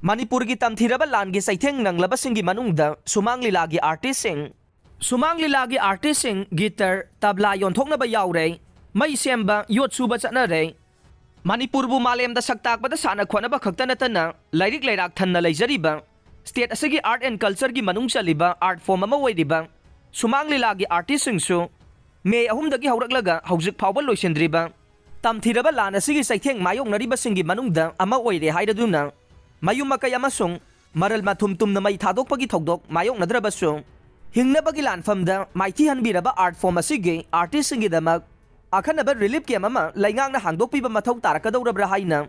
Manipur gi tamthiraba langi saitheng nanglabasing gi manungda sumang lila gi artistsing guitar tabla yonthoknaba yaure mai semba yot suba chatnare Manipur bu malemda saktakbada sana khonaba khakta natana lairik lairak thanna leijariba state asigi art and culture gi manung chaliba art form ama oiriba sumang lila gi artistsing su me ahumdagi hauraklaga haujik phawba loisendriba tamthiraba lan asigi saitheng mayoknariba singi manungda ama oire hairaduna mayum makai amasung maral mathum na mai thadokpagi thokdok mayoknadrabasu hingnabagi lanfamda maithi hanbiraba art form asigi artist singi damak akhanaba relief camp ama laingangna hangdokpiba mathau tarakadawrabra haina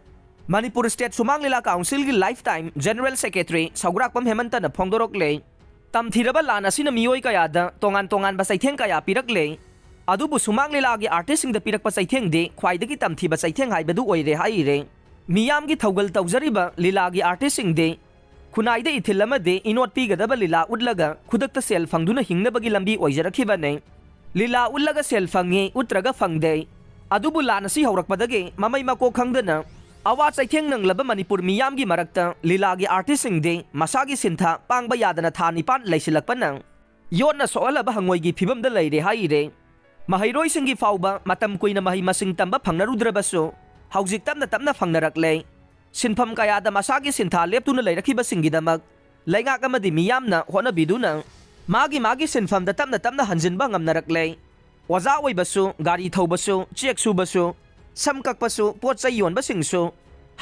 Manipur State Sumang Lila Council gi lifetime General Secretary Saurakpam Hemantana phongdorokle tamthiraba lan asina miyoi kayada tongan ba saitheng kaya pirakle adubu Sumang Lila gi artist sing da pirakpa saitheng de khwaidagi tamthiba saitheng haibadu oire haire miyam gi thaugal tawjariba lila gi artist sing de खुनाइदे इथिल अमदे इनोट पीगदब लीला उल्लगा खुदक्ता सेल फंगदुना हिंगनबगी लंबी ओइजरखिबने लीला उल्लगा सेल फंगे उत्रगा फंगदे अदुबु लानसी हौरकपदगे ममई मको खंगदना अवा चैथेंग नंगलब मणिपुर मियामगी मरक्ता लीलागी आर्टिस्ट सिंगदे मसागी सिंथा पांगबा यादना था निपान लैसिलकपना योना सोअलब हंगोइगी फिबमदा लैरे हाइरे महैरोइ सिंगी फाउबा मतम कुइना महि मसिंग तंबा फंगनरुद्रबसो हौजिक तमना तमना फंगनरकले सिनफम कयादा मसागी सिंथा लेप्तुना लैरखिबसिंगिदमक लैंगाक अमदि मियामना होनबिदुना मागी सिनफमदा तमना तमना हंजिनबा ngamnarakle ओजा ओइबसु गाड़ी थौबसु चेक सुबसु सम ककपसु पोचै योनबसिंगसु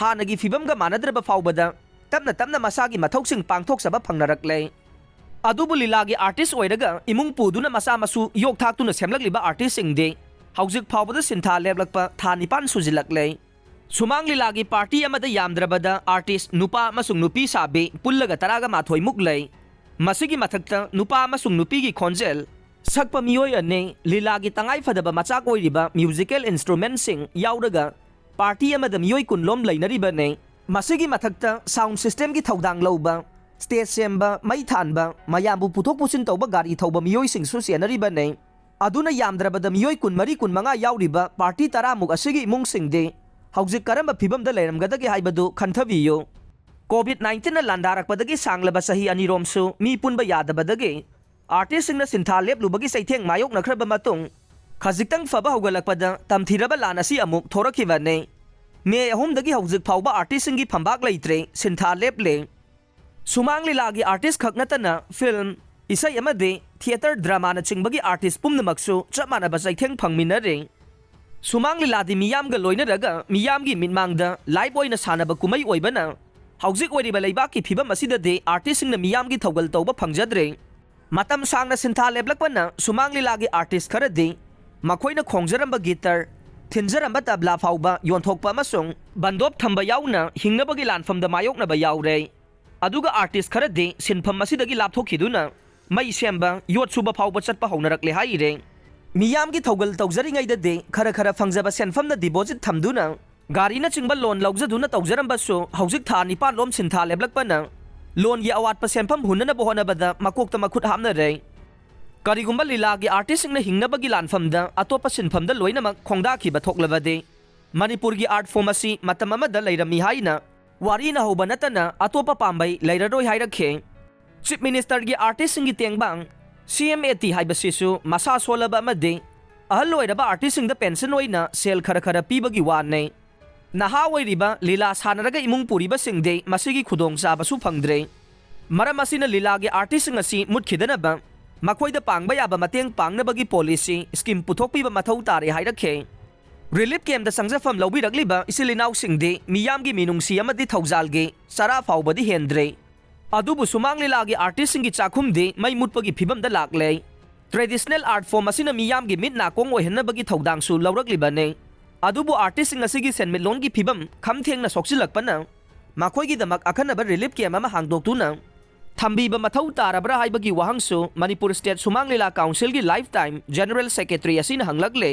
हानगी फिबमगा मानद्रबा फाउबदा तमना तमना मसागी मथौसिंग पांगथोकसबा फंगनरकले अदुबु लीलागी आर्टिस्ट ओइरगा इमुंग पुदुना मसा मसु योगथाक्तुना सेमलकलिबा आर्टिस्ट सिंगदे हौजिक फाउबदा सिंथा लेबलकपा था निपान सुजिलकले सुमांग लीलागी पार्टी अमदा यामद्रबदा आर्टिस्ट नुपा मसुंग नुपी साबे पुल्लगा तरागा माथोय मुक्लै मसिगी मथक्ता नुपा मसुंग नुपीगी खोंजेल सकपा मियोय अने लीलागी तंगाई फदबा मचाक ओइरिबा म्यूजिकल इंस्ट्रूमेंट सिंग याउरगा पार्टी अमदा मियोय कुनलोम लैनरिबने मसिगी मथक्ता साउंड सिस्टम की थौदांग लौबा स्टेज सेम्बा मै थानबा मयामबु पुथोक पुसिन तौबा गाड़ी थौबा मियोय सिंग सु सेनरिबने अदुना यामद्रबदा मियोय कुनमरी कुनमंगा याउरिबा पार्टी तरामुक असिगी इमुंग सिंगदे हौजिक करम फिबमदा लैरमगदगे हाइबदु खंथबियो कोविड-19 लांदारकपदगी सांगलबा सही अनिरोमसु मी पुनबा यादबदगे आर्टिस्ट सिंगना सिंथा लेपलुबगी सैथेंग मायोकनख्रबा मतुंग खजिक्तंग फबा हौगलकपदा तमथिरबा लानसी अमुक थोरखिबने मे अहुमदगी हौजिक फाउबा आर्टिस्ट सिंगी फंबाक लैत्रे सिंथा लेपले सुमांग लीलागी आर्टिस्ट खकनतना फिल्म इसै अमदे theatre drama चिंगबगी artist पुमनमक्सु चमानबा सैथेंग फंगमिनरे Sumang लीलादी मियामगा लोइनरगा मियामगी मिनमांगदा live ओइना सानबा कुमै ओइबना हौजिक ओइरिबा लैबाकी फिबम असिददे आर्टिस्ट सिंगना मियामगी थौगल तौबा फंगजद्रे मतम सांगना सिंथा लेबलकपना सुमांग लीलागी आर्टिस्ट खरदे मखोइना खोंगजरंबा गिटार थिनजरंबा तबला फाउबा योनथोकपा अमसुंग बंदोप थंबा याउना हिंगनबगी लानफमदा मायोकनबा याउरे अदुगा आर्टिस्ट खरदे सिनफम असिदगी लापथोखिदुना मै सेम्बा योटसुबा फाउबा चटपा हौनरकले हाइरे मियामगी थौगल तौजरिङैददे खर खर फंगजबा सेनफमना डिपोजिट थमदुना गारीना चिंबा लोन लौजदुना तौजरंबसु हौजिक था निपान लोम सिंथा लेबलकपना लोन गी अवाटपा सेनफम हुननबा होनबदा मकोकता मखुट हामनरे करिगुंबा लीलागी आर्टिस्ट सिंगना हिंगनबगी लानफमदा अतोपा सिनफमदा लोइनमक खोंगदाखिबा थोकलबदे मणिपुरगी आर्ट फॉर्म असि मतम अमदा लैरमी हाइना वारीना हौबा नतना अतोपा पांबै लैररोय हाइरखे चीफ मिनिस्टर की आर्टिस्ट सिंगी तेंगबांग CMAT हाइबसिसु मसा सोलबा अमदे अहल ओइरबा आर्टिस्ट सिंगदा पेंशन ओइना सेल खर खर पीबगी वाने नहा ओइरिबा लीला सानरगा इमुंग पुरिबा सिंगदे मसिगी खुदोंग चाबसु फंगद्रे मरम असिना लीलागी आर्टिस्ट सिंग असि मुटखिदनबा मखोइदा पांगबा याबा मतेंग पांगनबगी पॉलिसी स्कीम पुथोकपीबा मथौ तारे हाइरखे रिलीफ कैम्प संजफम लौबिरगलिबा इसिलिनाउ सिंगदे मियामगी मिनुंगसी अमदि थौजालगे सरा फाउबदी हेंद्रे अदुबु सुमांग लीलागी आर्टिस्ट सिंगी चाखुमदे मै मुटपगी फिबमदा लाक्ले ट्रेडिशनल आर्ट फॉर्म असिना मियामगी मिट नाकोंग ओइहनबगी थौदांगसु लौरकलिबने अदुबु आर्टिस्ट सिंग असिगी सेनमिटलोनगी फिबम खमथेंगना सोक्सिलकपना मखोइगिदमक अखनबा रिलीफ कैम्प अमा हांगदोक्तुना थंबीबा मथौ तारबरा हाइबगी वहंगसु मणिपुर स्टेट सुमांग लीला काउंसिल की लाइफ टाइम जनरल सेक्रेटरी असिना हंगलकले